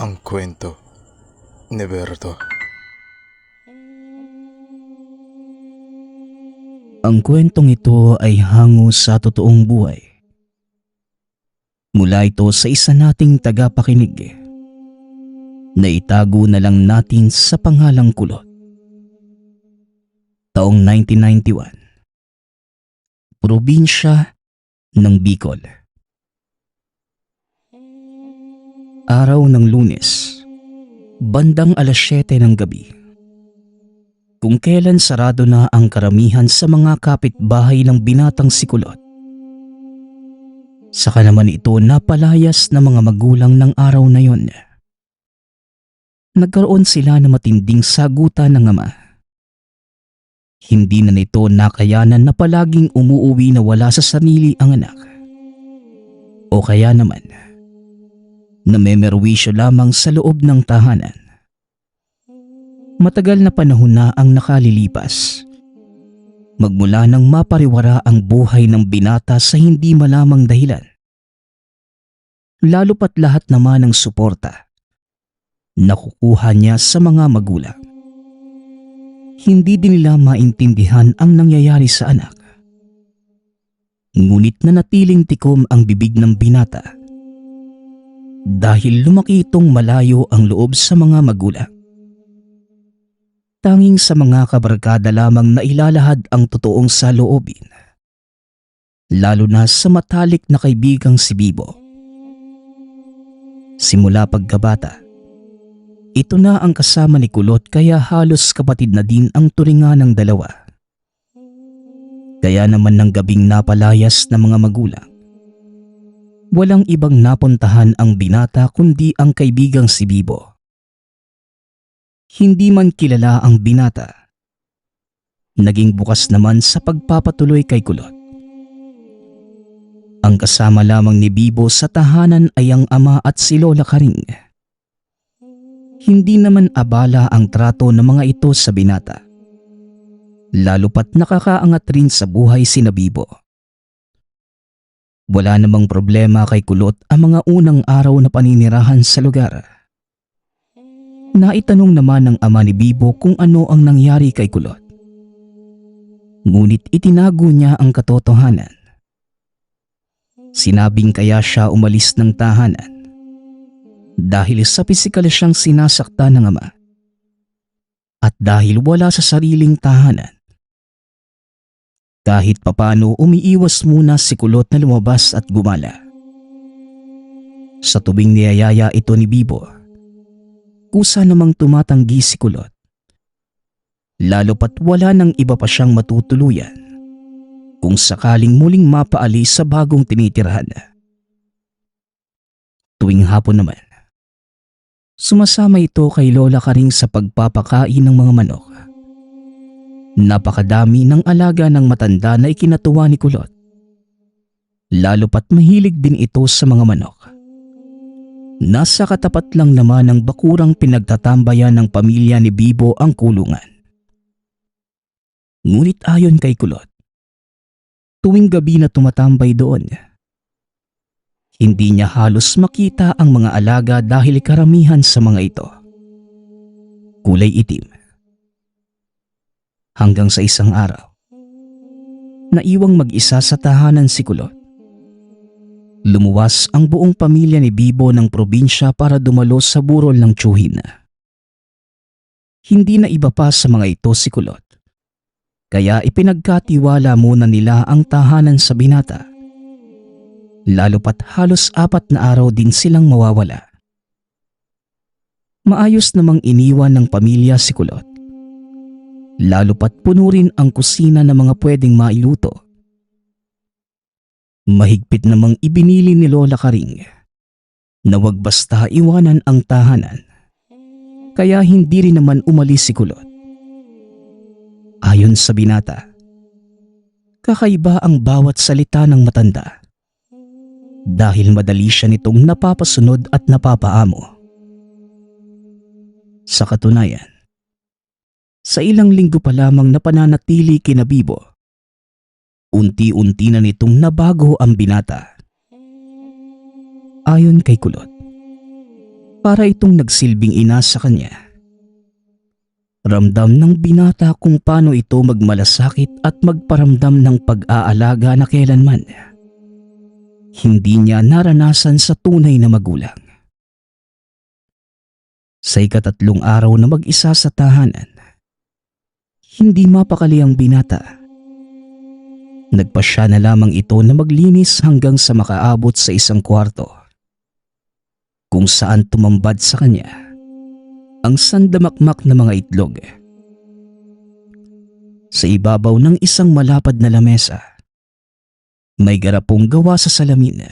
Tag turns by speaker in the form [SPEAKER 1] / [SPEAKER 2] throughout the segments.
[SPEAKER 1] Ang kwento ni Berto.
[SPEAKER 2] Ang kwentong ito ay hango sa totoong buhay. Mula ito sa isa nating tagapakinig na itago na lang natin sa pangalang Kulot. Taong 1991. Probinsya ng Bicol. Araw ng Lunes, bandang 7:00 ng gabi. Kung kailan sarado na ang karamihan sa mga kapitbahay ng binatang si Kulot. Saka naman ito napalayas ng mga magulang ng araw na yon. Nagkaroon sila ng matinding sagutan ng ama. Hindi na nito nakayanan na palaging umuuwi na wala sa sarili ang anak. O kaya naman, namemerwisyo lamang sa loob ng tahanan. Matagal na panahon na ang nakalilipas. Magmula nang mapariwara ang buhay ng binata sa hindi malamang dahilan. Lalo pat lahat naman ng suporta nakukuha niya sa mga magulang. Hindi din nila maintindihan ang nangyayari sa anak. Ngunit nanatiling tikom ang bibig ng binata. Dahil lumaki itong malayo ang loob sa mga magulang. Tanging sa mga kabarkada lamang na ilalahad ang totoong saloobin. Lalo na sa matalik na kaibigang si Bibo. Simula pagkabata, ito na ang kasama ni Kulot kaya halos kapatid na din ang turingan ng dalawa. Kaya naman ng gabing napalayas ng mga magulang. Walang ibang napuntahan ang binata kundi ang kaibigang si Bibo. Hindi man kilala ang binata. Naging bukas naman sa pagpapatuloy kay Kulot. Ang kasama lamang ni Bibo sa tahanan ay ang ama at si Lola Karing. Hindi naman abala ang trato ng mga ito sa binata. Lalo pat nakakaangat rin sa buhay sina Bibo. Wala namang problema kay Kulot ang mga unang araw na paninirahan sa lugar. Naitanong naman ng ama ni Bibo kung ano ang nangyari kay Kulot. Ngunit itinago niya ang katotohanan. Sinabing kaya siya umalis ng tahanan dahil sa pisikal siyang sinasaktan ng ama at dahil wala sa sariling tahanan. Kahit papano umiiwas muna si Kulot na lumabas at gumala. Sa tubing niyayaya ito ni Bibo, kusa namang tumatanggi si Kulot. Lalo pat wala nang iba pa siyang matutuluyan kung sakaling muling mapaalis sa bagong tinitirahan. Tuwing hapon naman, sumasama ito kay Lola Karing sa pagpapakain ng mga manok. Napakadami ng alaga ng matanda na ikinatuwa ni Kulot. Lalo pat mahilig din ito sa mga manok. Nasa katapat lang naman ng bakurang pinagtatambayan ng pamilya ni Bibo ang kulungan. Ngunit ayon kay Kulot, tuwing gabi na tumatambay doon, hindi niya halos makita ang mga alaga dahil karamihan sa mga ito kulay itim. Hanggang sa isang araw, naiwang mag-isa sa tahanan si Kulot. Lumuwas ang buong pamilya ni Bibo ng probinsya para dumalo sa burol ng tiyuhin. Hindi na iba pa sa mga ito si Kulot. Kaya ipinagkatiwala muna nila ang tahanan sa binata. Lalo pat halos 4 na araw din silang mawawala. Maayos namang iniwan ng pamilya si Kulot. Lalo pat puno rin ang kusina ng mga pwedeng mailuto. Mahigpit namang ibinili ni Lola Karing na wag basta iwanan ang tahanan. Kaya hindi rin naman umalis si Kulot. Ayon sa binata, kakaiba ang bawat salita ng matanda. Dahil madali siya nitong napapasunod at napapaamo. Sa katunayan, sa ilang linggo pa lamang na pananatili kina Bibo, unti-unti na nitong nabago ang binata. Ayon kay Kulot, para itong nagsilbing ina sa kanya. Ramdam ng binata kung paano ito magmalasakit at magparamdam ng pag-aalaga na kailanman hindi niya naranasan sa tunay na magulang. Sa ika-3 araw na mag-isa sa tahanan, hindi mapakali ang binata. Nagpasya na lamang ito na maglinis hanggang sa makaabot sa isang kwarto, kung saan tumambad sa kanya ang sandamakmak na mga itlog. Sa ibabaw ng isang malapad na lamesa, may garapong gawa sa salamin.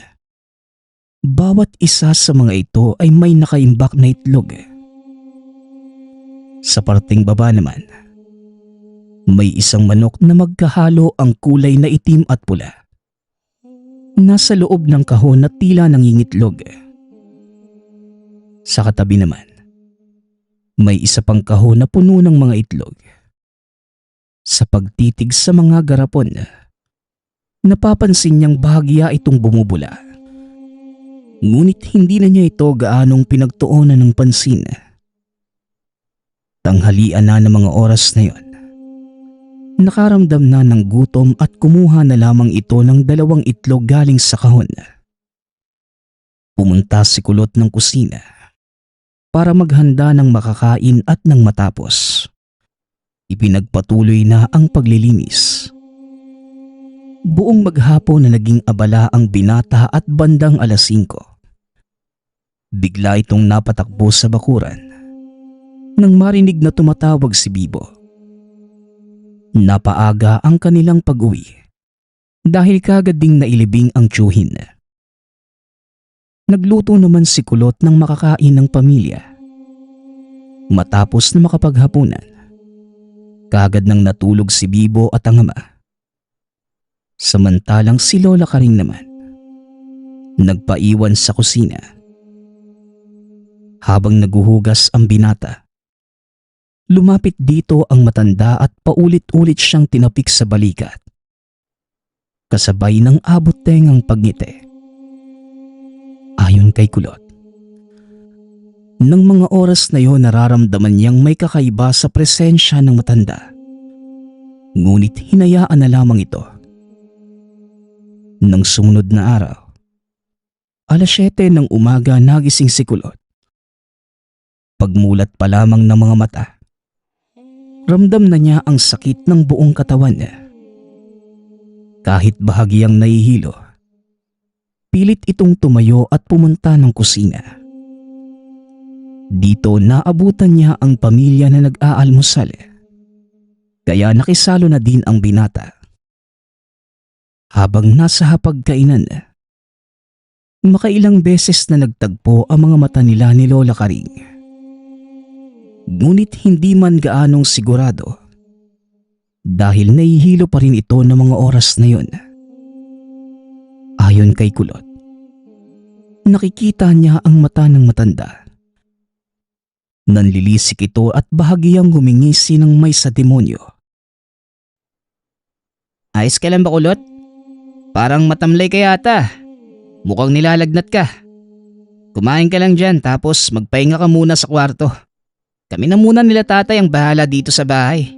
[SPEAKER 2] Bawat isa sa mga ito ay may nakaimbak na itlog. Sa parting baba naman, may isang manok na magkahalo ang kulay na itim at pula. Nasa loob ng kahon na tila nangingitlog. Sa katabi naman, may isa pang kahon na puno ng mga itlog. Sa pagtitig sa mga garapon, napapansin niyang bahagya itong bumubula. Ngunit hindi na niya ito gaanong pinagtuunan ng pansin. Tanghalian na ng mga oras na yon. Nakaramdam na ng gutom at kumuha na lamang ito ng 2 itlog galing sa kahon. Pumunta si Kulot ng kusina para maghanda ng makakain at nang matapos, ipinagpatuloy na ang paglilinis. Buong maghapon na naging abala ang binata at bandang 5:00. Bigla itong napatakbo sa bakuran nang marinig na tumatawag si Bibo. Napaaga ang kanilang pag-uwi dahil kagad ding nailibing ang tiyuhin. Nagluto naman si Kulot ng makakain ng pamilya. Matapos na makapaghapunan, kagad nang natulog si Bibo at ang ama. Samantalang si Lola Karing naman, nagpaiwan sa kusina. Habang naguhugas ang binata, lumapit dito ang matanda at paulit-ulit siyang tinapik sa balikat, kasabay ng abot-tengang pagngiti. Ayon kay Kulot, nang mga oras na yon nararamdaman niyang may kakaiba sa presensya ng matanda. Ngunit hinayaan na lamang ito. Nang sumunod na araw, 7:00 ng umaga nagising si Kulot. Pagmulat pa lamang ng mga mata, ramdam na niya ang sakit ng buong katawan niya. Kahit bahagyang nahihilo, pilit itong tumayo at pumunta ng kusina. Dito naabutan niya ang pamilya na nag-aalmusal, kaya nakisalo na din ang binata. Habang nasa hapagkainan, makailang beses na nagtagpo ang mga mata nila ni Lola Karing. Ngunit hindi man gaanong sigurado dahil nahihilo pa rin ito ng mga oras na yon. Ayon kay Kulot, nakikita niya ang mata ng matanda. Nanlilisik ito at bahagyang humingisi ng may sa demonyo. Ayos ka lang ba, Kulot? Parang matamlay ka yata. Mukhang nilalagnat ka. Kumain ka lang dyan tapos magpahinga ka muna sa kwarto. Kami na muna nila tatay ang bahala dito sa bahay.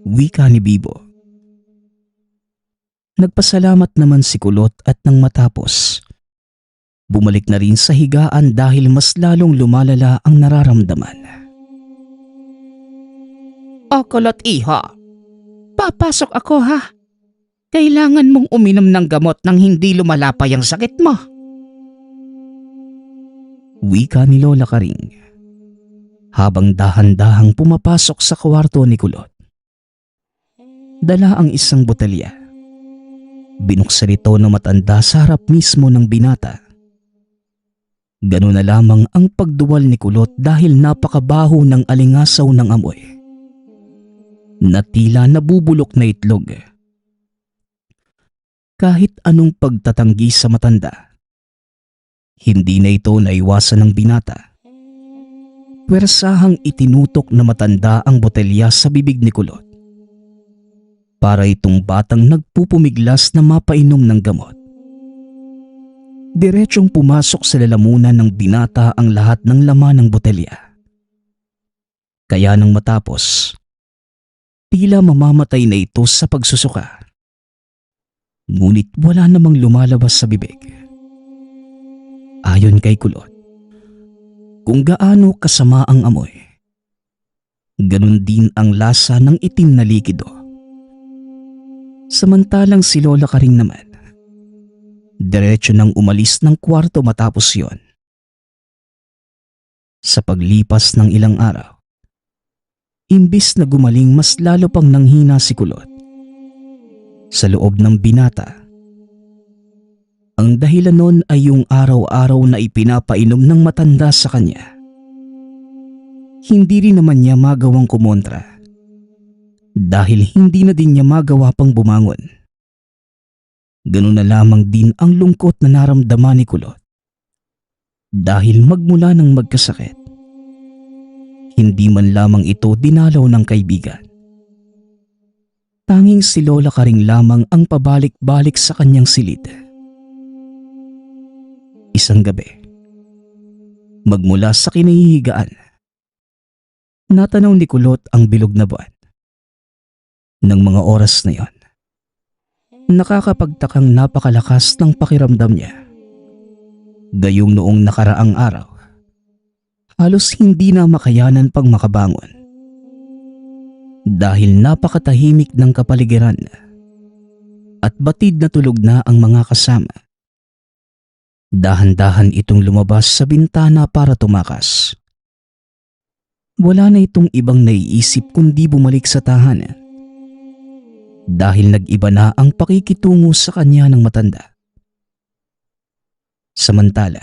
[SPEAKER 2] Wika ni Bibo. Nagpasalamat naman si Kulot at nang matapos, bumalik na rin sa higaan dahil mas lalong lumalala ang nararamdaman. O Kulot iho, papasok ako ha. Kailangan mong uminom ng gamot nang hindi lumalapay ang sakit mo. Wika ni Lola Karing habang dahan-dahang pumapasok sa kwarto ni Kulot. Dala ang isang botelya. Binuksan ito ng matanda sa harap mismo ng binata. Ganun na lamang ang pagduwal ni Kulot dahil napakabaho ng alingasaw ng amoy na tila nabubulok na itlog. Kahit anong pagtatanggi sa matanda, hindi na ito naiwasan ng binata. Pwersahang itinutok na matanda ang botelya sa bibig ni Kulot para itong batang nagpupumiglas na mapainom ng gamot. Diretsong pumasok sa lalamunan ng binata ang lahat ng laman ng botelya. Kaya nang matapos, tila mamamatay na ito sa pagsusuka. Ngunit wala namang lumalabas sa bibig. Ayon kay Kulot, kung gaano kasama ang amoy, ganun din ang lasa ng itim na likido. Samantalang si Lola Karing naman, diretso nang umalis ng kwarto matapos yon. Sa paglipas ng ilang araw, imbis na gumaling mas lalo pang nanghina si Kulot. Sa loob ng binata, ang dahilan nun ay yung araw-araw na ipinapainom ng matanda sa kanya. Hindi rin naman niya magawang kumontra dahil hindi na din niya magawa pang bumangon. Ganun na lamang din ang lungkot na naramdaman ni Kulot dahil magmula ng magkasakit, hindi man lamang ito dinalaw ng kaibigan. Tanging si Lola Karing lamang ang pabalik-balik sa kanyang silid. Isang gabi, magmula sa kinahihigaan, natanaw ni Kulot ang bilog na buwan. Nang mga oras na yon, nakakapagtakang napakalakas ng pakiramdam niya. Gayong noong nakaraang araw, halos hindi na makayanan pang makabangon. Dahil napakatahimik ng kapaligiran at batid na tulog na ang mga kasama. Dahan-dahan itong lumabas sa bintana para tumakas. Wala na itong ibang naiisip kundi bumalik sa tahanan. Dahil nag-iba na ang pakikitungo sa kanya ng matanda. Samantala,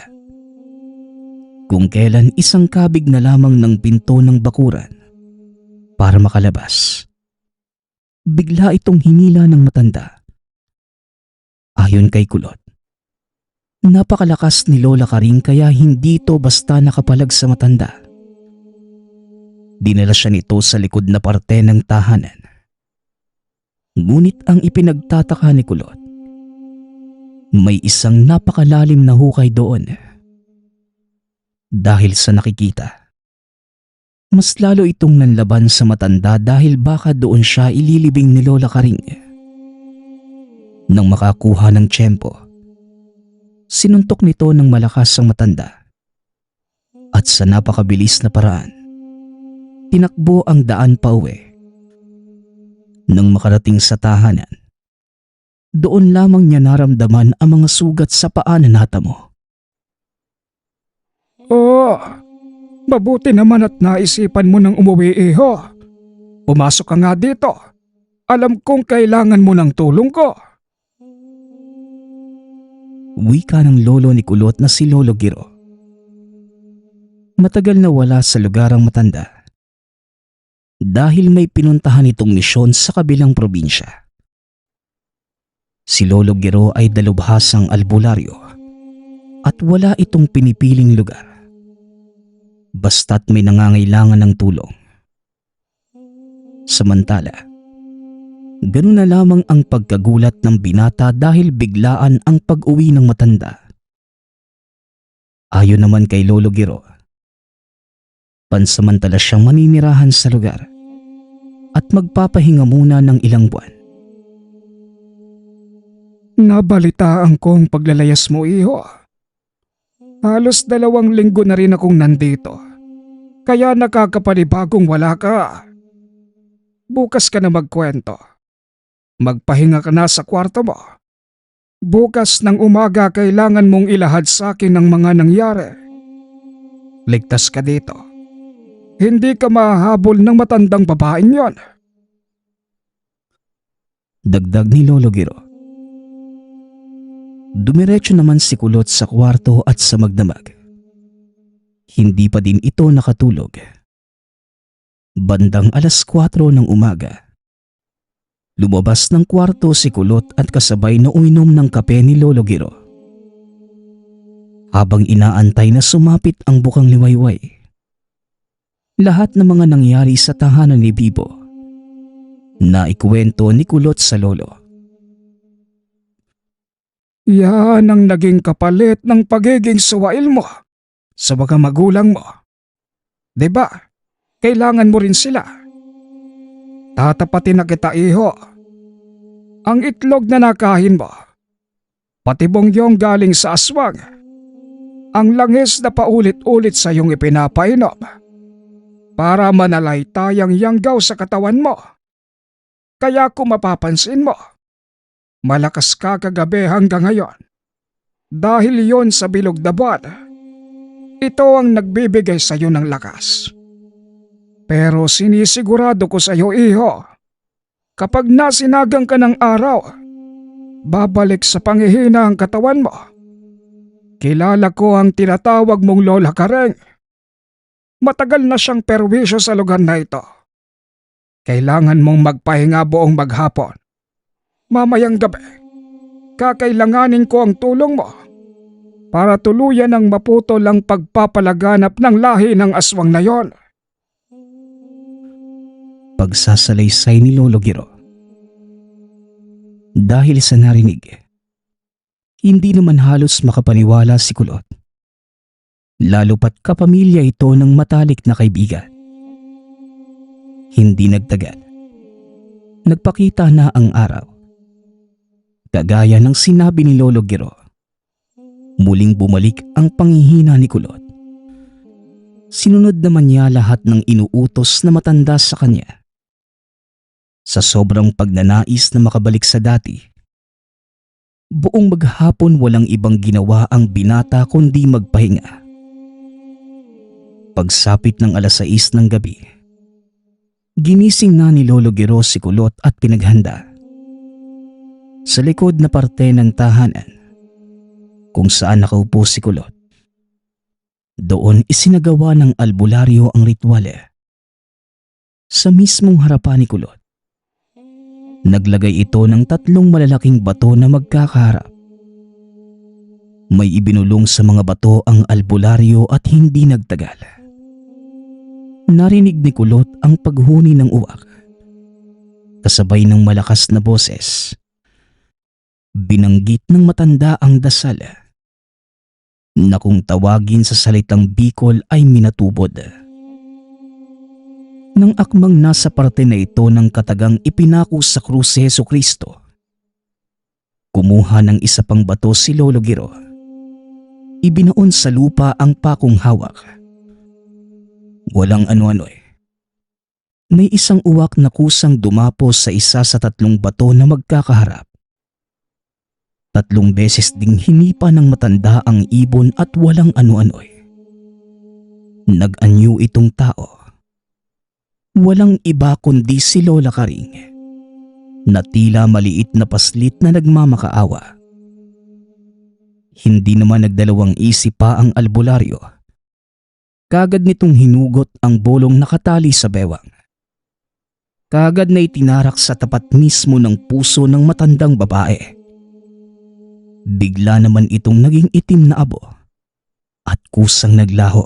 [SPEAKER 2] kung kailan isang kabig na lamang ng pinto ng bakuran para makalabas, bigla itong hinila ng matanda. Ayon kay Kulot, napakalakas ni Lola Karing kaya hindi ito basta nakapalag sa matanda. Dinala siya nito sa likod na parte ng tahanan. Ngunit ang ipinagtataka ni Kulot, may isang napakalalim na hukay doon. Dahil sa nakikita, mas lalo itong nanlaban sa matanda dahil baka doon siya ililibing ni Lola Karing. Nang makakuha ng tiyempo, sinuntok nito ng malakas ang matanda. At sa napakabilis na paraan, tinakbo ang daan pauwi. Nang makarating sa tahanan, doon lamang niya naramdaman ang mga sugat sa paa na natamo.
[SPEAKER 3] Oh, mabuti naman at naisipan mo nang umuwi, iho. Pumasok ka nga dito. Alam kong kailangan mo ng tulong ko.
[SPEAKER 2] Wika ng lolo ni Kulot na si Lolo Giro. Matagal na wala sa lugar ang matanda dahil may pinuntahan itong misyon sa kabilang probinsya. Si Lolo Giro ay dalubhasang albularyo at wala itong pinipiling lugar. Basta't may nangangailangan ng tulong. Samantala, ganun na lamang ang pagkagulat ng binata dahil biglaan ang pag-uwi ng matanda. Ayon naman kay Lolo Giro, pansamantala siyang maninirahan sa lugar at magpapahinga muna ng ilang buwan.
[SPEAKER 3] Nabalitaan ko ang paglalayas mo, iho. Halos 2 linggo na rin akong nandito. Kaya nakakapanibagong wala ka. Bukas ka na magkwento. Magpahinga ka na sa kwarto mo. Bukas ng umaga kailangan mong ilahad sa akin ang mga nangyari. Ligtas ka dito. Hindi ka mahahabol ng matandang babaeng yon.
[SPEAKER 2] Dagdag ni Lolo Giro. Dumiretso naman si Kulot sa kwarto at sa magdamag. Hindi pa din ito nakatulog. Bandang 4:00 ng umaga, lumabas ng kwarto si Kulot at kasabay na uminom ng kape ni Lolo Giro. Habang inaantay na sumapit ang bukang liwayway, lahat ng mga nangyari sa tahanan ni Bibo na ikwento ni Kulot sa lolo.
[SPEAKER 3] Yan ang naging kapalit ng pagiging suwail mo sa mga magulang mo. 'Di ba? Kailangan mo rin sila. Tatapatin na kita, iho. Ang itlog na nakain mo, pati bongyong galing sa aswang, ang langis na paulit-ulit sa iyong ipinapainom para manalaytayang yanggaw sa katawan mo. Kaya kung mapapansin mo, malakas ka kagabi hanggang ngayon. Dahil yon sa bilog na buwan, ito ang nagbibigay sa iyo ng lakas. Pero sinisigurado ko sa iyo, iho, kapag nasinagang ka ng araw, babalik sa panghihina ang katawan mo. Kilala ko ang tinatawag mong Lola Kareng. Matagal na siyang perwisyo sa lugar na ito. Kailangan mong magpahinga buong maghapon. Mamayang gabi, kakailanganin ko ang tulong mo para tuluyan ang maputol ang pagpapalaganap ng lahi ng aswang na yon.
[SPEAKER 2] Pagsasalaysay ni Lolo Giro. Dahil sa narinig, hindi naman halos makapaniwala si Kulot. Lalo pat kapamilya ito ng matalik na kaibigan. Hindi nagtagal. Nagpakita na ang araw. Kagaya ng sinabi ni Lolo Giro, muling bumalik ang panghihina ni Kulot. Sinunod naman niya lahat ng inuutos na matanda sa kanya. Sa sobrang pagnanais na makabalik sa dati, buong maghapon walang ibang ginawa ang binata kundi magpahinga. Pagsapit ng 6:00 ng gabi, ginising na ni Lolo Giro si Kulot at pinaghanda. Sa likod na parte ng tahanan, kung saan nakaupo si Kulot, doon isinagawa ng albularyo ang rituale. Sa mismong harapan ni Kulot, naglagay ito ng 3 malalaking bato na magkakaharap. May ibinulong sa mga bato ang albularyo at hindi nagtagal. Narinig ni Kulot ang paghuni ng uwak. Kasabay ng malakas na boses, binanggit ng matanda ang dasal na kung tawagin sa salitang Bicol ay minatubod. Nang akmang nasa parte na ito ng katagang ipinako sa krus si Jesucristo, kumuha ng isa pang bato si Lolo Giro. Ibinaon sa lupa ang pakong hawak. Walang ano-ano May isang uwak na kusang dumapos sa isa sa 3 bato na magkakaharap. 3 beses ding hinipa ng matanda ang ibon at walang ano-ano Nag-anyo itong tao. Walang iba kundi si Lola Karing, na tila maliit na paslit na nagmamakaawa. Hindi naman nagdalawang isip pa ang albularyo. Kagad nitong hinugot ang bolong nakatali sa bewang. Kagad na itinarak sa tapat mismo ng puso ng matandang babae. Bigla naman itong naging itim na abo at kusang naglaho.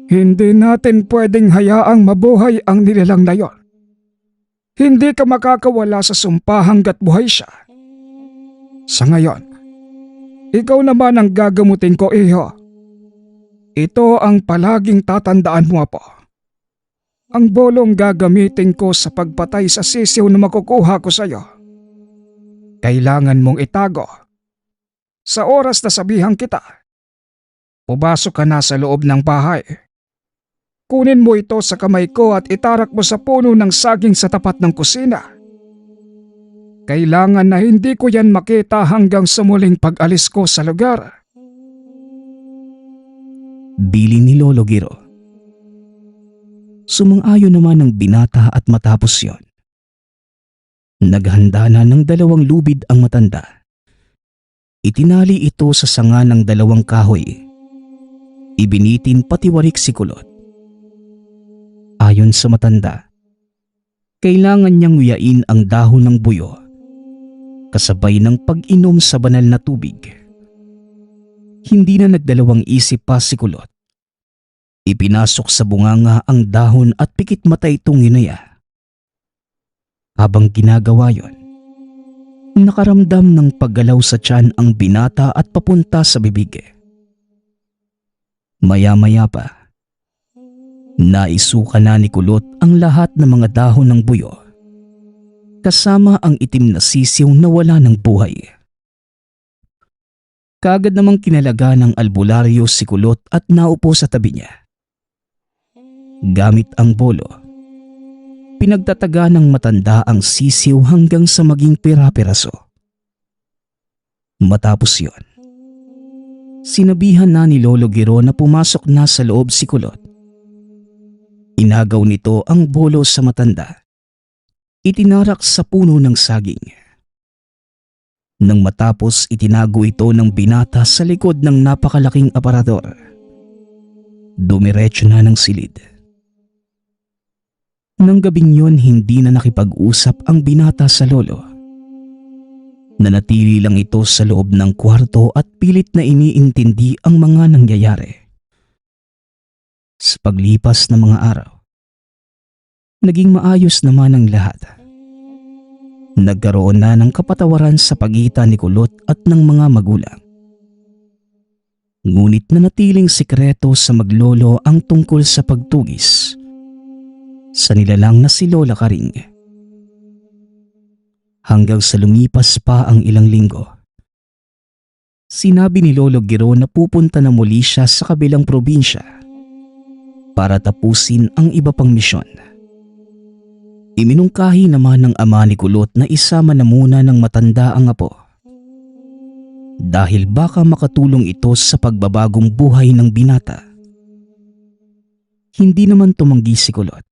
[SPEAKER 3] Hindi natin pwedeng hayaang mabuhay ang nilalang na yon. Hindi ka makakawala sa sumpa hanggat buhay siya. Sa ngayon, ikaw naman ang gagamutin ko, iho. Ito ang palaging tatandaan mo po. Ang bolong gagamitin ko sa pagpatay sa sisiw na makukuha ko sa iyo. Kailangan mong itago. Sa oras na sabihan kita, pumasok ka na sa loob ng bahay. Kunin mo ito sa kamay ko at itarak mo sa puno ng saging sa tapat ng kusina. Kailangan na hindi ko yan makita hanggang sa muling pag-alis ko sa lugar.
[SPEAKER 2] Bili ni Lolo Giro. Sumang-ayon naman ng binata at matapos yon, naghanda na ng 2 lubid ang matanda. Itinali ito sa sanga ng 2 kahoy. Ibinitin patiwarik si Kulot. Ayon sa matanda, kailangan niyang nguyain ang dahon ng buyo kasabay ng pag-inom sa banal na tubig. Hindi na nagdalawang isip pa si Kulot. Ipinasok sa bunganga ang dahon at pikit mata itong ginaya. Habang ginagawa yon, Nakaramdam ng paggalaw sa tiyan ang binata at papunta sa bibig. Maya-maya pa, naisuka na ni Kulot ang lahat ng mga dahon ng buyo, kasama ang itim na sisiw na wala ng buhay. Kaagad namang kinalaga ng albularyo si Kulot at naupo sa tabi niya. Gamit ang bolo, pinagtataga ng matanda ang sisiw hanggang sa maging pira-piraso. Matapos yon, sinabihan na ni Lolo Giro na pumasok na sa loob si Kulot. Inagaw nito ang bolo sa matanda. Itinarak sa puno ng saging. Nang matapos, itinago ito ng binata sa likod ng napakalaking aparador. Dumiretso na ng silid. Nang gabing yon, hindi na nakipag-usap ang binata sa lolo. Nanatili lang ito sa loob ng kwarto at pilit na iniintindi ang mga nangyayari. Sa paglipas ng mga araw, naging maayos naman ang lahat. Nagkaroon na ng kapatawaran sa pagitan ni Kulot at ng mga magulang. Ngunit nanatiling sikreto sa maglolo ang tungkol sa pagtugis sa nilalang na si Lola Karing. Hanggang sa lumipas pa ang ilang linggo, sinabi ni Lolo Giro na pupunta na muli siya sa kabilang probinsya para tapusin ang iba pang misyon. Iminungkahi naman ng ama ni Kulot na isama na muna ng matanda ang apo, dahil baka makatulong ito sa pagbabagong buhay ng binata. Hindi naman tumanggi si Kulot,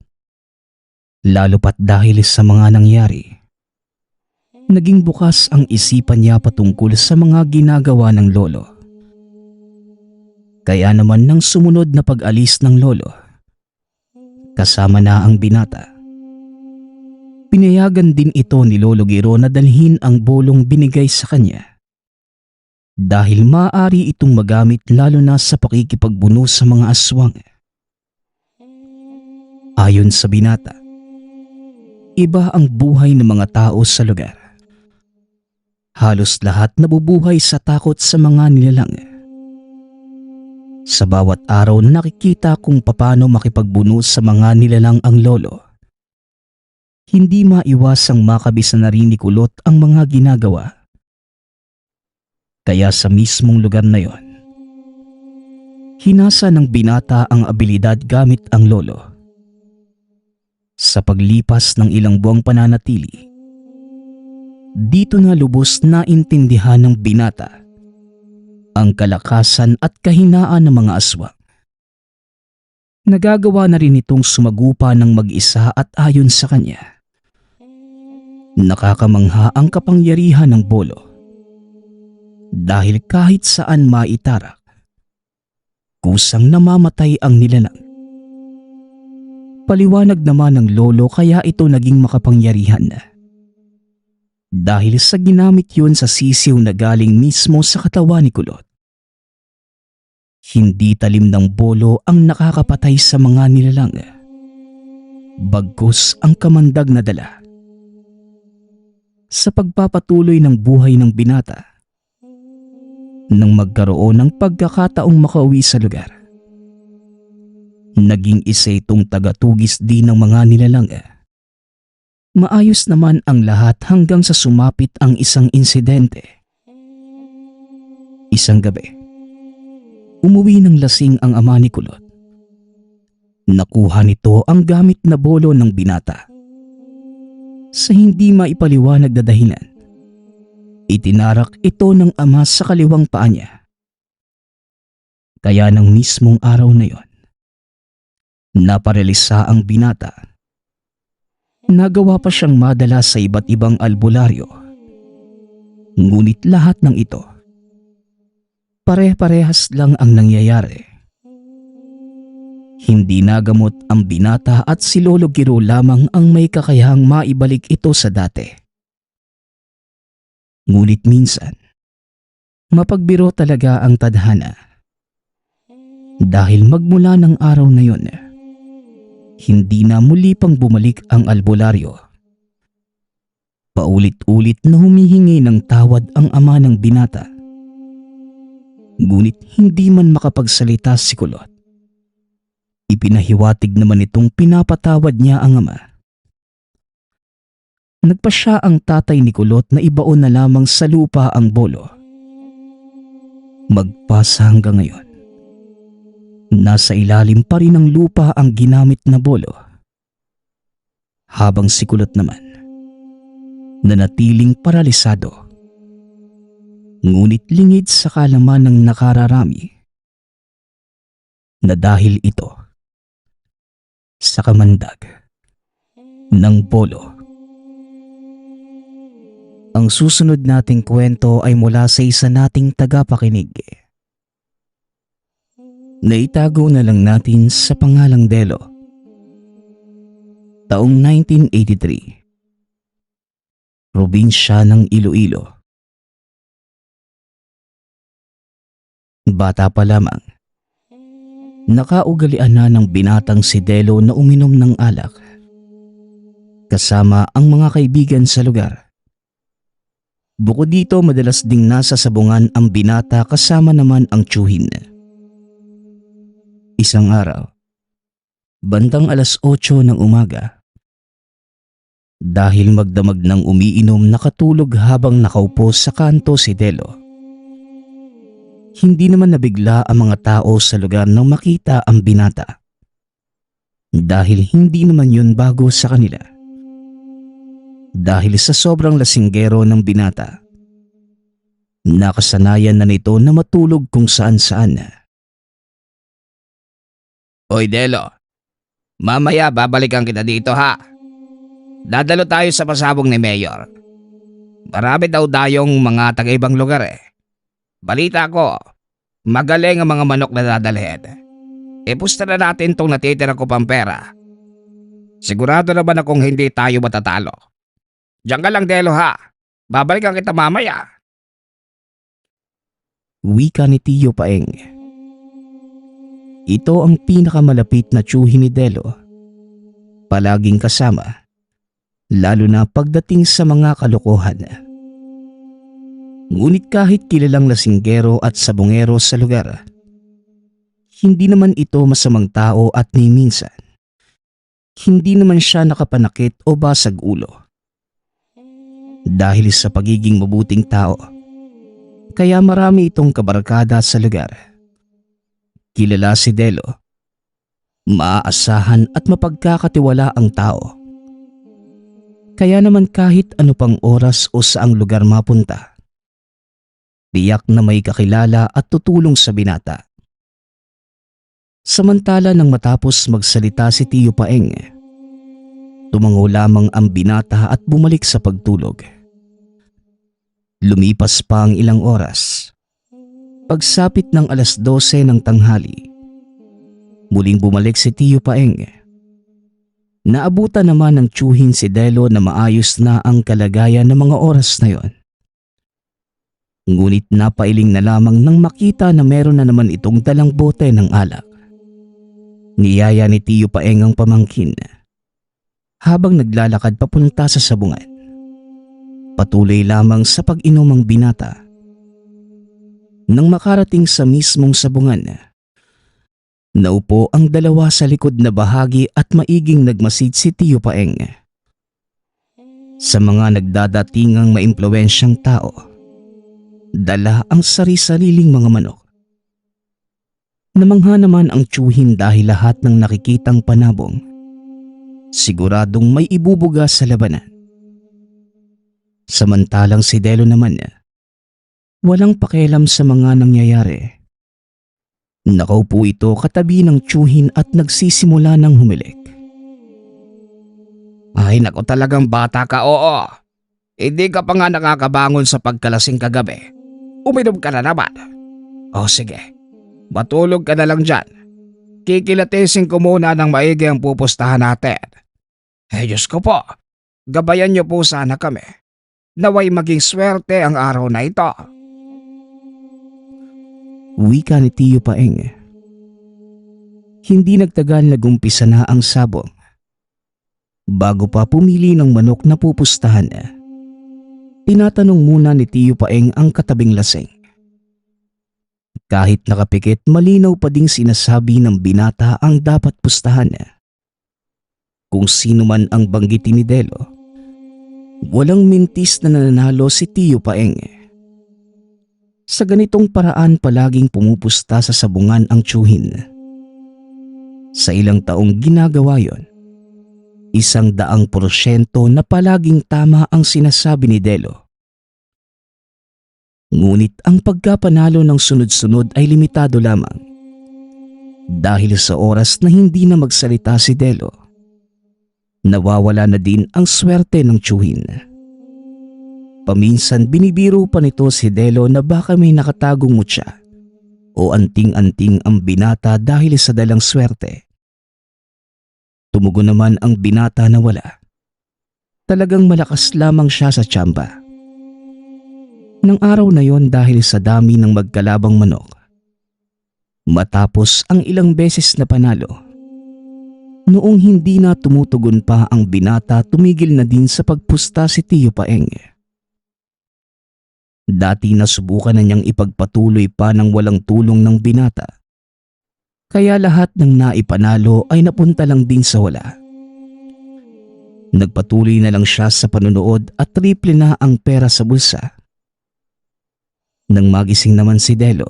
[SPEAKER 2] lalo pat dahil sa mga nangyari. Naging bukas ang isipan niya patungkol sa mga ginagawa ng lolo. Kaya naman nang sumunod na pag-alis ng lolo, kasama na ang binata, pinayagan din ito ni Lolo Giro na dalhin ang bolong binigay sa kanya, dahil maaari itong magamit lalo na sa pakikipagbuno sa mga aswang. Ayon sa binata, iba ang buhay ng mga tao sa lugar. Halos lahat nabubuhay sa takot sa mga nilalang. Sa bawat araw nakikita kung paano makipagbuno sa mga nilalang ang lolo. Hindi maiwasang makabisa na rin ni Kulot ang mga ginagawa. Kaya sa mismong lugar na yon, hinasa ng binata ang abilidad gamit ang lolo. Sa paglipas ng ilang buwang pananatili, dito na lubos na intindihan ng binata ang kalakasan at kahinaan ng mga aswang. Nagagawa na rin itong sumagupa ng mag-isa at ayon sa kanya, nakakamangha ang kapangyarihan ng bolo, dahil kahit saan maitarak, kusang namamatay ang nilalang. Paliwanag naman ng lolo kaya ito naging makapangyarihan na, dahil sa ginamit yun sa sisiw na galing mismo sa katawan ni Kulot. Hindi talim ng bolo ang nakakapatay sa mga nilalang, bagkus ang kamandag na dala. Sa pagpapatuloy ng buhay ng binata, nang magkaroon ng pagkakataong makauwi sa lugar, naging isa itong tagatugis din ng mga nilalang. Maayos naman ang lahat hanggang sa sumapit ang isang insidente. Isang gabi, umuwi ng lasing ang ama ni Kulot. Nakuha nito ang gamit na bolo ng binata. Sa hindi maipaliwanag na dahilan, itinarak ito ng ama sa kaliwang paa niya. Kaya ng mismong araw na yon, naparelisa ang binata. Nagawa pa siyang madala sa iba't ibang albularyo. Ngunit lahat ng ito, pare-parehas lang ang nangyayari. Hindi nagamot ang binata at si Lolo Giro lamang ang may kakayahang maibalik ito sa dati. Ngunit minsan, mapagbiro talaga ang tadhana. Dahil magmula ng araw na yon, hindi na muli pang bumalik ang albularyo. Paulit-ulit na humihingi ng tawad ang ama ng binata. Ngunit hindi man makapagsalita si Kulot. Ipinahiwatig naman itong pinapatawad niya ang ama. Nagpasya ang tatay ni Kulot na ibaon na lamang sa lupa ang bolo. Magpasa hanggang ngayon, nasa ilalim pa rin ng lupa ang ginamit na bolo. Habang si Kulot naman, nanatiling paralisado. Ngunit lingid sa kalaman ng nakararami na dahil ito sa kamandag ng bolo. Ang susunod nating kwento ay mula sa isa nating tagapakinig. Naitago na lang natin sa pangalang Delo. Taong 1983. Probinsya ng Iloilo. Bata pa lamang, nakaugalian na ng binatang si Delo na uminom ng alak kasama ang mga kaibigan sa lugar. Bukod dito, madalas ding nasa sabungan ang binata kasama naman ang tiyuhin. Isang araw, bandang 8:00 ng umaga, dahil magdamag ng umiinom, nakatulog habang nakaupo sa kanto si Delo. Hindi naman nabigla ang mga tao sa lugar nang makita ang binata. Dahil hindi naman yun bago sa kanila. Dahil sa sobrang lasinggero ng binata, nakasanayan na nito na matulog kung saan-saan.
[SPEAKER 4] Hoy Delo, mamaya babalikan kita dito ha. Dadalo tayo sa pasabong ni Mayor. Marami daw dayong mga taga-ibang lugar eh. Balita ko, magaling ang mga manok na dadalhin. Ipusta na natin tong natitira ko pang pera. Sigurado naman akong hindi tayo matatalo. Diyan ka lang Delo ha. Babalikan kita mamaya.
[SPEAKER 2] Wika ni Tiyo Paeng. Ito ang pinakamalapit na tiyuhin ni Delo. Palaging kasama, lalo na pagdating sa mga kalokohan. Ngunit kahit kilalang lasinggero at sabungero sa lugar, hindi naman ito masamang tao at ni minsan, hindi naman siya nakapanakit o basag ulo. Dahil sa pagiging mabuting tao, kaya marami itong kabarkada sa lugar. Kilala si Delo, maaasahan at mapagkakatiwala ang tao. Kaya naman kahit ano pang oras o saang lugar mapunta, tiyak na may kakilala at tutulong sa binata. Samantala nang matapos magsalita si Tiyo Paeng, tumango lamang ang binata at bumalik sa pagtulog. Lumipas pa ang ilang oras. Pagsapit ng 12:00 ng tanghali, muling bumalik si Tiyo Paeng. Naabutan naman ng tiyuhin si Delo na maayos na ang kalagayan ng mga oras na yon. Ngunit napailing na lamang nang makita na meron na naman itong dalang bote ng alak. Niyaya ni Tiyo Paeng ang pamangkin habang naglalakad papunta sa sabungan. Patuloy lamang sa pag-inom ang binata. Nang makarating sa mismong sabungan, naupo ang dalawa sa likod na bahagi at maiging nagmasid si Tiyo Paeng. Sa mga nagdadatingang maimpluwensyang tao, dala ang sari-sariling mga manok. Namangha naman ang tiyuhin dahil lahat ng nakikitang panabong, siguradong may ibubuga sa labanan. Samantalang si Delo naman, walang pakialam sa mga nangyayari. Nakaupo ito katabi ng tiyuhin at nagsisimula ng humilik.
[SPEAKER 4] Ay nako, talagang bata ka, oo. Hindi ka pa nga nakakabangon sa pagkalasing kagabi. Uminom ka na naman. O sige, matulog ka na lang dyan. Kikilatesin ko muna ng maigi ang pupustahan natin. Diyos ko po, gabayan niyo po sana kami. Naway maging swerte ang araw na ito.
[SPEAKER 2] Wika ni Tiyo Paeng. Hindi nagtagal nagumpisa na ang sabong. Bago pa pumili ng manok na pupustahan, tinatanong muna ni Tiyo Paeng ang katabing lasing. Kahit nakapikit, malinaw pa ding sinasabi ng binata ang dapat pustahan. Kung sino man ang banggitin ni Delo, walang mintis na nananalo si Tiyo Paeng. Sa ganitong paraan palaging pumupusta sa sabungan ang tiyuhin. Sa ilang taong ginagawa yon, 100% na palaging tama ang sinasabi ni Delo. Ngunit ang pagkapanalo ng sunod-sunod ay limitado lamang. Dahil sa oras na hindi na magsalita si Delo, nawawala na din ang swerte ng tiyuhin. Paminsan binibiro pa nito si Delo na baka may nakatagong mutya o anting-anting ang binata dahil sa dalang swerte. Tumugon naman ang binata na wala. Talagang malakas lamang siya sa tsamba. Nang araw na yon, dahil sa dami ng magkalabang manok, matapos ang ilang beses na panalo, noong hindi na tumutugon pa ang binata, tumigil na din sa pagpusta si Tiyo Paeng. Dati nasubukan na niyang ipagpatuloy pa ng walang tulong ng binata. Kaya lahat ng naipanalo ay napunta lang din sa wala. Nagpatuloy na lang siya sa panunood at triple na ang pera sa bulsa. Nang magising naman si Delo,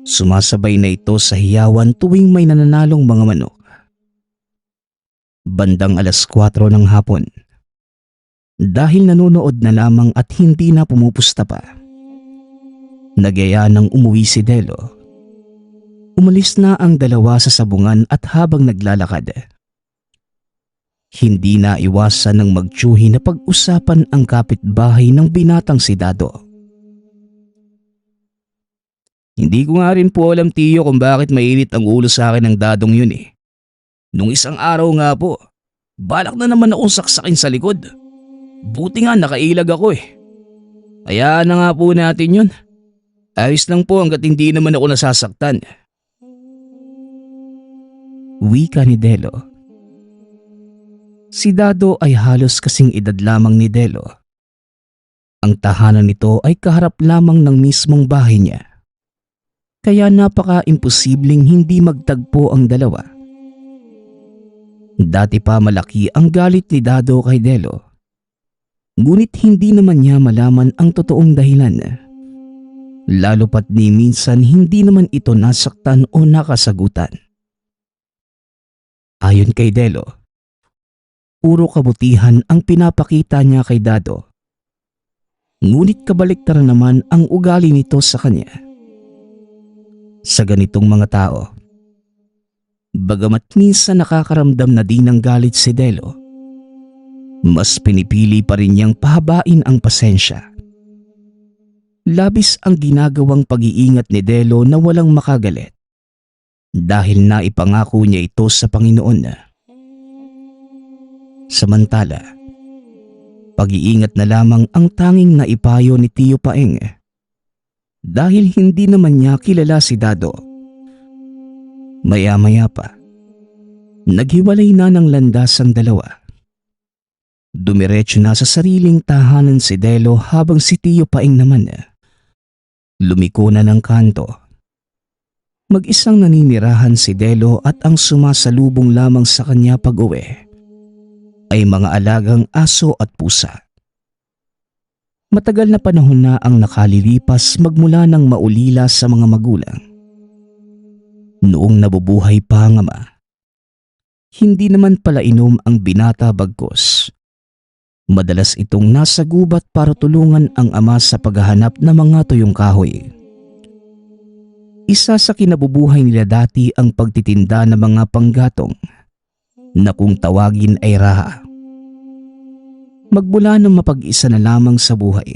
[SPEAKER 2] sumasabay na ito sa hiyawan tuwing may nananalong mga manok. Bandang 4:00 ng hapon, dahil nanonood na lamang at hindi na pumupusta pa, nagyaya nang umuwi si Delo. Umalis na ang dalawa sa sabungan at habang naglalakad, hindi na iwasan ng magtiyuhi na pag-usapan ang kapitbahay ng binatang si Dado.
[SPEAKER 4] Hindi ko nga rin po alam, Tiyo, kung bakit mainit ang ulo sa akin ng dadong yun eh. Nung isang araw nga po, balak na naman akong saksakin sa likod. Buti nga nakailag ako eh. Hayaan na nga po natin yun. Ayos lang po hanggat hindi naman ako nasasaktan.
[SPEAKER 2] Wika ni Delo. Si Dado ay halos kasing edad lamang ni Delo. Ang tahanan nito ay kaharap lamang ng mismong bahay niya. Kaya napaka-imposibleng hindi magtagpo ang dalawa. Dati pa malaki ang galit ni Dado kay Delo. Ngunit hindi naman niya malaman ang totoong dahilan. Lalo pat ni minsan hindi naman ito nasaktan o nakasagutan. Ayon kay Delo, puro kabutihan ang pinapakita niya kay Dado. Ngunit kabaliktaran naman ang ugali nito sa kanya. Sa ganitong mga tao, bagamat minsan nakakaramdam na din ng galit si Delo, mas pinipili pa rin niyang pahabain ang pasensya. Labis ang ginagawang pag-iingat ni Delo na walang makagalit dahil naipangako niya ito sa Panginoon. Samantala, pag-iingat na lamang ang tanging naipayo ni Tiyo Paeng dahil hindi naman niya kilala si Dado. Maya-maya pa, naghiwalay na ng landas ang dalawa. Dumiretso na sa sariling tahanan si Delo habang si Tiyo Paeng naman lumiko na ng kanto. Mag-isang naninirahan si Delo at ang sumasalubong lamang sa kanya pag-uwi ay mga alagang aso at pusa. Matagal na panahon na ang nakalilipas magmula ng maulila sa mga magulang. Noong nabubuhay pa ang ama, hindi naman pala inom ang binata bagkus. Madalas itong nasa gubat para tulungan ang ama sa paghahanap ng mga tuyong kahoy. Isa sa kinabubuhay nila dati ang pagtitinda ng mga panggatong na kung tawagin ay raha. Magmula nang mapag-isa na lamang sa buhay,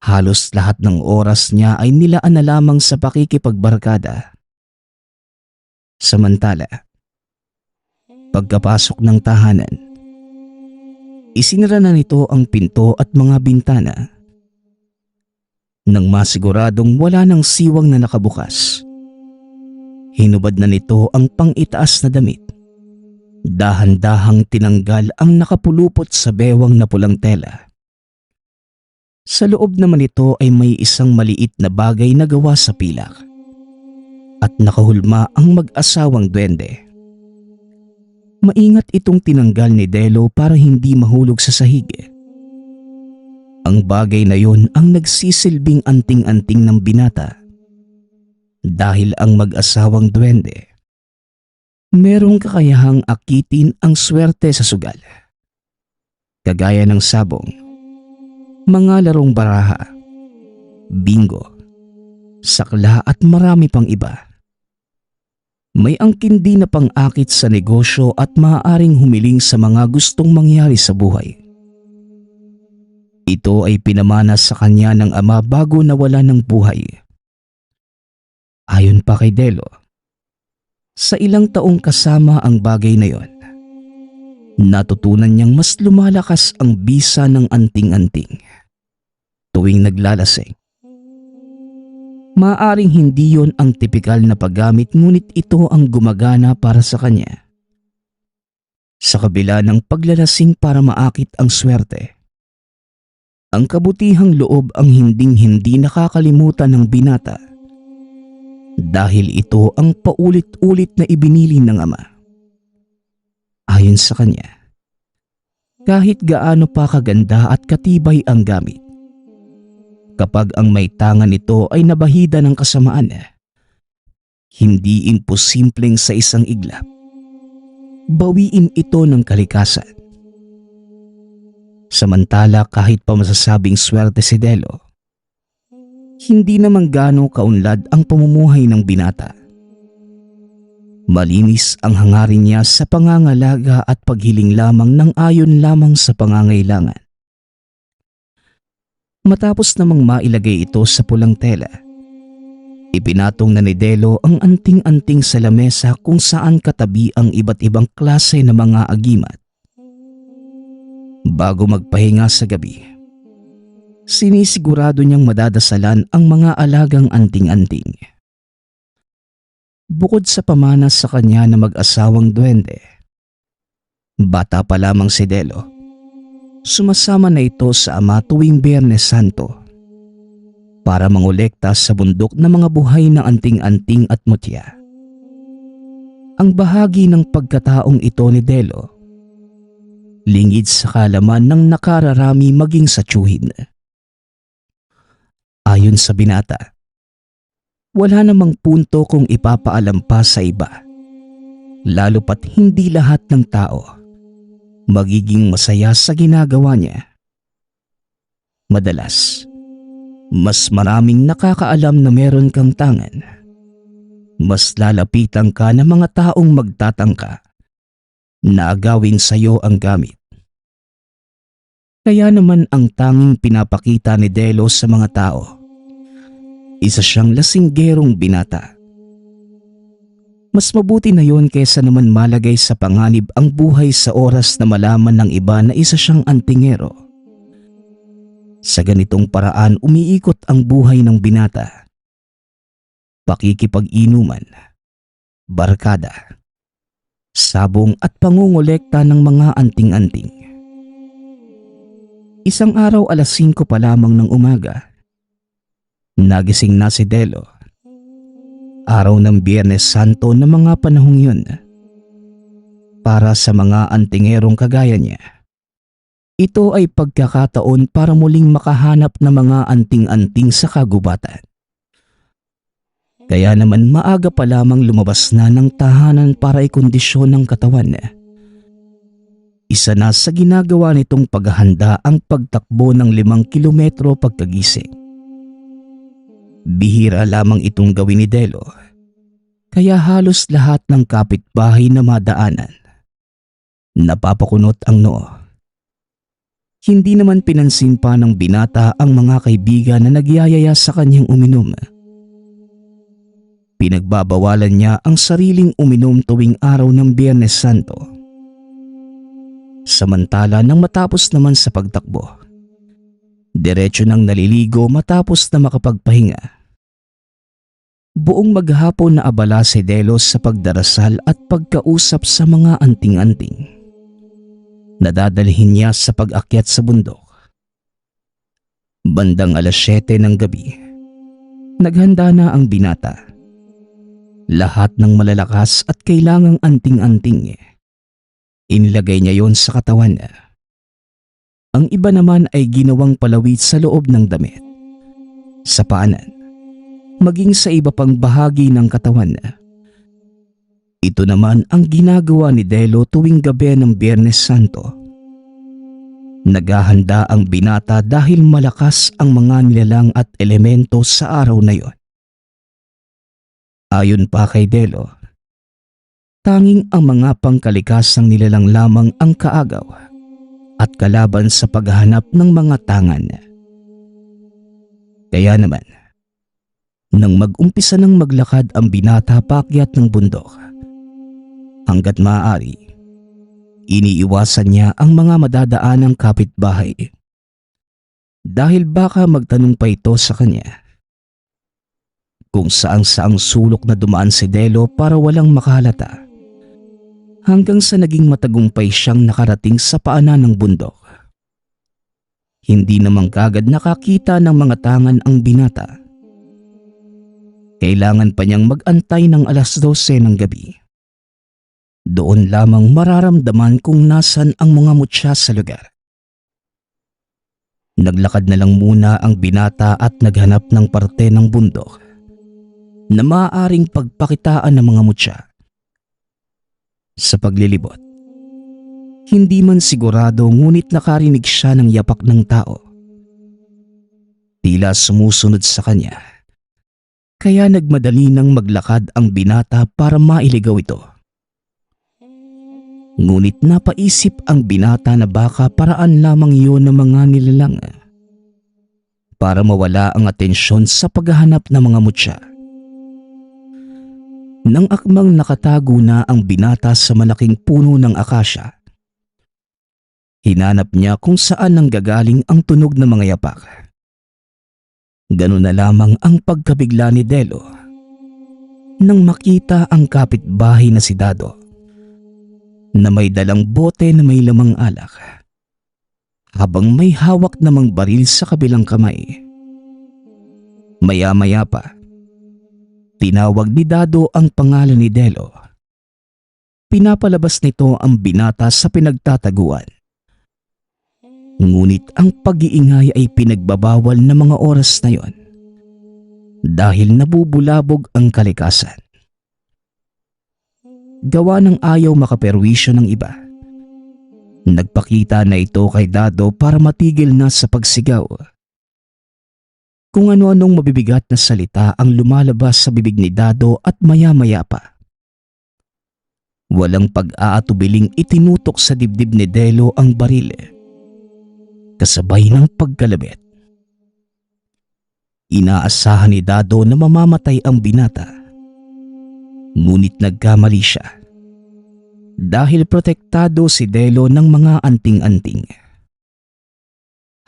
[SPEAKER 2] halos lahat ng oras niya ay nilaan na lamang sa pakikipagbarkada. Samantala, pagkapasok ng tahanan, isinara na nito ang pinto at mga bintana. Nang masiguradong wala ng siwang na nakabukas, hinubad na nito ang pang-itaas na damit. Dahan-dahang tinanggal ang nakapulupot sa bewang na pulang tela Sa loob naman ito ay may isang maliit na bagay na gawa sa pilak at nakahulma ang mag-asawang duwende. Maingat itong tinanggal ni Delo para hindi mahulog sa sahig. Ang bagay na yon ang nagsisilbing anting-anting ng binata dahil ang mag-asawang duwende merong kakayahang akitin ang swerte sa sugal. Kagaya ng sabong, mga larong baraha, bingo, sakla at marami pang iba. May angkin din na pang-akit sa negosyo at maaaring humiling sa mga gustong mangyari sa buhay. Ito ay pinamana sa kanya ng ama bago nawala ng buhay. Ayon pa kay Delo, sa ilang taong kasama ang bagay na yon, natutunan niyang mas lumalakas ang bisa ng anting-anting tuwing naglalasing. Maaaring hindi yon ang tipikal na paggamit ngunit ito ang gumagana para sa kanya. Sa kabila ng paglalasing para maakit ang swerte, ang kabutihang loob ang hinding-hindi nakakalimutan ng binata dahil ito ang paulit-ulit na ibinili ng ama. Ayon sa kanya, kahit gaano pa kaganda at katibay ang gamit, kapag ang may tangan nito ay nabahida ng kasamaan, hindi imposibleng sa isang iglap bawiin ito ng kalikasan. Samantala kahit pa masasabing swerte si Delo, hindi naman gaano kaunlad ang pamumuhay ng binata. Malinis ang hangarin niya sa pangangalaga at paghiling lamang ng ayon lamang sa pangangailangan. Matapos namang mailagay ito sa pulang tela, ipinatong na ni Delo ang anting-anting sa lamesa kung saan katabi ang iba't ibang klase ng mga agimat. Bago magpahinga sa gabi, sinisigurado niyang madadasalan ang mga alagang anting-anting. Bukod sa pamana sa kanya na mag-asawang duwende, bata pa lamang si Delo, sumasama na ito sa ama tuwing Biyernes Santo para mangolekta sa bundok ng mga buhay na anting-anting at mutya. Ang bahagi ng pagkataong ito ni Delo, lingid sa kaalaman ng nakararami maging sa tiyuhin. Ayon sa binata, wala namang punto kung ipapaalam pa sa iba, lalo pat hindi lahat ng tao magiging masaya sa ginagawa niya. Madalas, mas maraming nakakaalam na meron kang tangan. Mas lalapitan ka ng mga taong magtatangka na agawin sa iyo ang gamit. Kaya naman ang tanging pinapakita ni Delo sa mga tao, isa siyang lasinggerong binata. Mas mabuti na yon kaysa naman malagay sa panganib ang buhay sa oras na malaman ng iba na isa siyang antingero. Sa ganitong paraan umiikot ang buhay ng binata. Pakikipag-inuman, barkada, sabong at pangungolekta ng mga anting-anting. Isang araw 5:00 pa lamang ng umaga, nagising na si Delo. Araw ng Biyernes Santo na mga panahong yun. Para sa mga antingerong kagaya niya, ito ay pagkakataon para muling makahanap ng mga anting-anting sa kagubatan. Kaya naman maaga pa lamang lumabas na ng tahanan para ikondisyon ng katawan. Isa na sa ginagawa nitong paghahanda ang pagtakbo ng 5 kilometro pagkagising. Bihira lamang itong gawin ni Delo, kaya halos lahat ng kapitbahay na madaanan napapakunot ang noo. Hindi naman pinansin pa ng binata ang mga kaibigan na nagyayaya sa kanyang uminom. Pinagbabawalan niya ang sariling uminom tuwing araw ng Biyernes Santo. Samantala nang matapos naman sa pagtakbo, diretso nang naliligo matapos na makapagpahinga. Buong maghapon na abala si Delo sa pagdarasal at pagkausap sa mga anting-anting. Nadadalhin niya sa pag-akyat sa bundok. Bandang 7:00 ng gabi, naghanda na ang binata. Lahat ng malalakas at kailangang anting-anting inilagay niya yon sa katawan. Ang iba naman ay ginawang palawit sa loob ng damit, sa paanan, maging sa iba pang bahagi ng katawan. Ito naman ang ginagawa ni Delo tuwing gabi ng Biyernes Santo. Naghahanda ang binata dahil malakas ang mga nilalang at elemento sa araw na yon. Ayon pa kay Delo, tanging ang mga pangkalikasang nilalang lamang ang kaagaw at kalaban sa paghahanap ng mga tangan. Kaya naman, nang mag-umpisa ng maglakad ang binata paakyat ng bundok, hanggat maaari, iniiwasan niya ang mga madadaanang kapitbahay. Dahil baka magtanong pa ito sa kanya kung saang-saang sulok na dumaan si Delo para walang makahalata, hanggang sa naging matagumpay siyang nakarating sa paanan ng bundok. Hindi naman kagad nakakita ng mga tangan ang binata. Kailangan pa niyang mag-antay ng 12:00 ng gabi. Doon lamang mararamdaman kung nasan ang mga mutya sa lugar. Naglakad na lang muna ang binata at naghanap ng parte ng bundok na maaaring pagpakitaan ng mga mutya. Sa paglilibot, hindi man sigurado ngunit nakarinig siya ng yapak ng tao. Tila sumusunod sa kanya, kaya nagmadali nang maglakad ang binata para mailigaw ito. Ngunit napaisip ang binata na baka paraan lamang iyon ng mga nilalang para mawala ang atensyon sa paghahanap ng mga mutya. Nang akmang nakatago na ang binata sa malaking puno ng akasya, hinanap niya kung saan nanggagaling ang tunog ng mga yapak. Ganun na lamang ang pagkabigla ni Delo nang makita ang kapitbahay na si Dado na may dalang bote na may lamang alak, habang may hawak namang baril sa kabilang kamay. Maya-maya pa, tinawag ni Dado ang pangalan ni Delo. Pinapalabas nito ang binata sa pinagtataguan. Ngunit ang pag-iingay ay pinagbabawal na mga oras na yon dahil nabubulabog ang kalikasan. Gawa ng ayaw makaperwisyo ng iba, nagpakita na ito kay Dado para matigil na sa pagsigaw. Kung ano-anong mabibigat na salita ang lumalabas sa bibig ni Dado at maya-maya pa, walang pag-aatubiling itinutok sa dibdib ni Delo ang baril, kasabay ng pagkalabit. Inaasahan ni Dado na mamamatay ang binata, ngunit nagkamali siya dahil protektado si Delo ng mga anting-anting.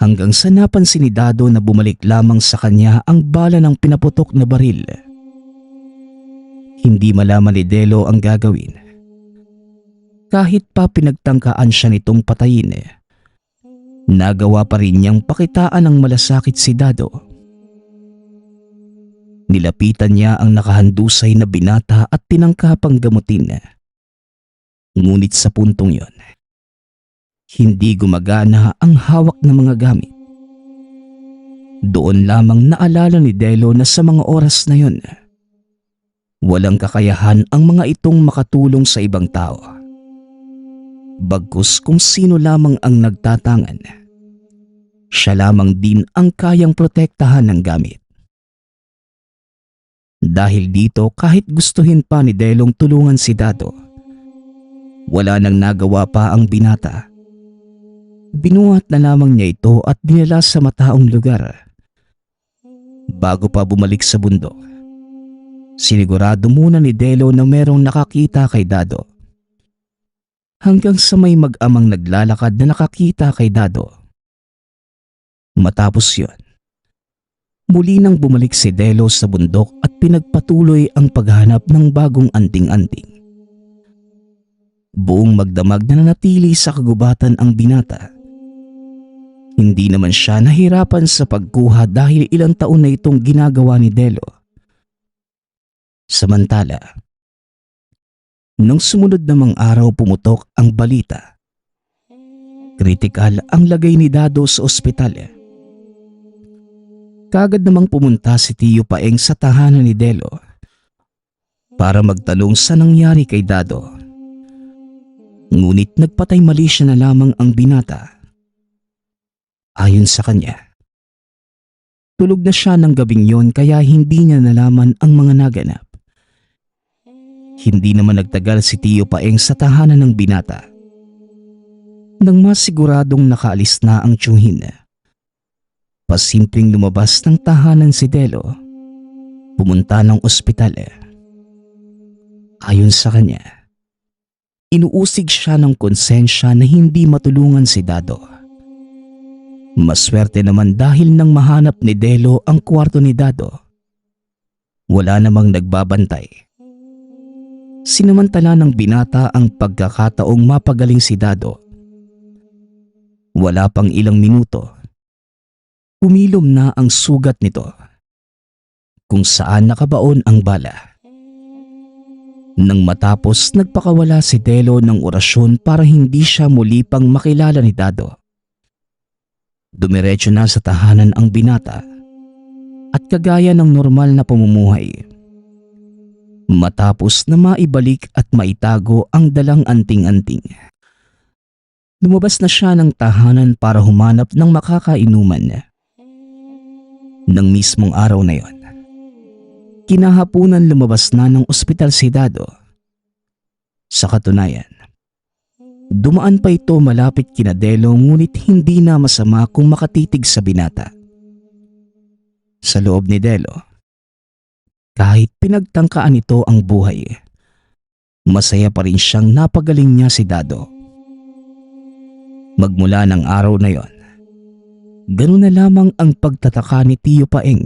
[SPEAKER 2] Hanggang sa napansin ni Dado na bumalik lamang sa kanya ang bala ng pinaputok na baril. Hindi malaman ni Delo ang gagawin. Kahit pa pinagtangkaan siya nitong patayin, nagawa pa rin niyang pakitaan ng malasakit si Dado. Nilapitan niya ang nakahandusay na binata at tinangkapang gamutin. Ngunit sa puntong yon, hindi gumagana ang hawak ng mga gamit. Doon lamang naalala ni Delo na sa mga oras na yon, walang kakayahan ang mga itong makatulong sa ibang tao. Bagkus kung sino lamang ang nagtatangan, siya lamang din ang kayang protektahan ng gamit. Dahil dito, kahit gustuhin pa ni Delong tulungan si Dado, wala nang nagawa pa ang binata. Binuhat na lamang niya ito at dinala sa mataong lugar. Bago pa bumalik sa bundok, sinigurado muna ni Delo na merong nakakita kay Dado. Hanggang sa may mag-amang naglalakad na nakakita kay Dado. Matapos yon, muli nang bumalik si Delo sa bundok at pinagpatuloy ang paghanap ng bagong anting-anting. Buong magdamag na nanatili sa kagubatan ang binata. Hindi naman siya nahirapan sa pagkuha dahil ilang taon na itong ginagawa ni Delo. Samantala, nung sumunod namang araw pumutok ang balita. Kritikal ang lagay ni Dado sa ospital. Kagad namang pumunta si Tio Paeng sa tahanan ni Delo para magtanong sa nangyari kay Dado. Ngunit nagpatay mali siya na lamang ang binata. Ayon sa kanya, tulog na siya ng gabing yon kaya hindi niya nalaman ang mga naganap. Hindi naman nagtagal si Tio Paeng sa tahanan ng binata. Nang masiguradong nakaalis na ang tiyuhin, pasimpleng lumabas ng tahanan si Delo, pumunta ng ospital. Ayon sa kanya, inuusig siya ng konsensya na hindi matulungan si Dado. Maswerte naman dahil nang mahanap ni Delo ang kwarto ni Dado, wala namang nagbabantay. Sinamantala ng binata ang pagkakataong mapagaling si Dado. Wala pang ilang minuto, umilom na ang sugat nito kung saan nakabaon ang bala. Nang matapos nagpakawala si Delo ng orasyon para hindi siya muli pang makilala ni Dado. Dumiretso na sa tahanan ang binata at kagaya ng normal na pamumuhay. Matapos na maibalik at maitago ang dalang anting-anting, lumabas na siya ng tahanan para humanap ng makakainuman. Nang mismong araw na yon, kinahapunan lumabas na ng ospital si Dado. Sa katunayan, dumaan pa ito malapit kina Delo ngunit hindi na masama kung makatitig sa binata. Sa loob ni Delo, kahit pinagtangkaan nito ang buhay, masaya pa rin siyang napagaling niya si Dado. Magmula ng araw na yon, ganun na lamang ang pagtataka ni Tio Paeng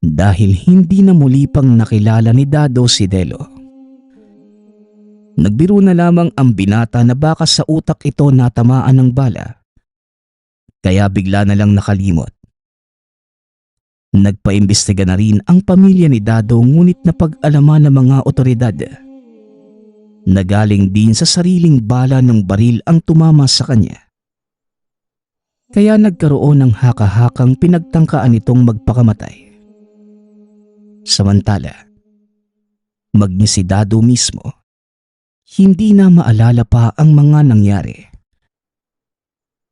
[SPEAKER 2] dahil hindi na muli pang nakilala ni Dado si Delo. Nagbiro na lamang ang binata na baka sa utak ito natamaan ng bala, kaya bigla na lang nakalimot. Nagpaimbestiga na rin ang pamilya ni Dado ngunit napag-alaman ng mga otoridad na galing din sa sariling bala ng baril ang tumama sa kanya. Kaya nagkaroon ng haka-hakang pinagtangkaan itong magpakamatay. Samantala, maging si Dado mismo, hindi na maalala pa ang mga nangyari.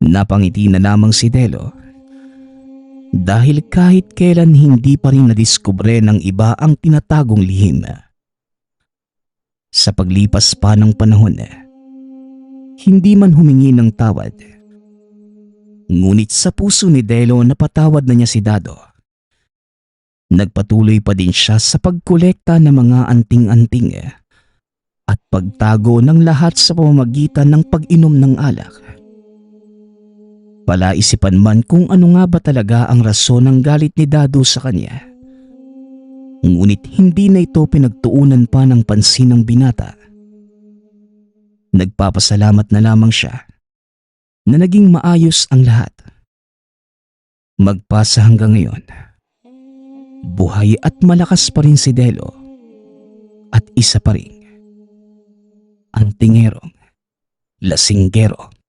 [SPEAKER 2] Napangiti na lamang si Delo dahil kahit kailan hindi pa rin nadiskubre ng iba ang tinatagong lihim. Sa paglipas pa ng panahon, hindi man humingi ng tawad, ngunit sa puso ni Delo napatawad na niya si Dado. Nagpatuloy pa din siya sa pagkolekta ng mga anting-anting at pagtago ng lahat sa pamamagitan ng pag-inom ng alak. Palaisipan man kung ano nga ba talaga ang rason ng galit ni Dado sa kanya. Ngunit hindi na ito pinagtuunan pa ng pansin ng binata. Nagpapasalamat na lamang siya na naging maayos ang lahat. Magpasa hanggang ngayon, buhay at malakas pa rin si Delo at isa pa rin ang tingerong lasinggero.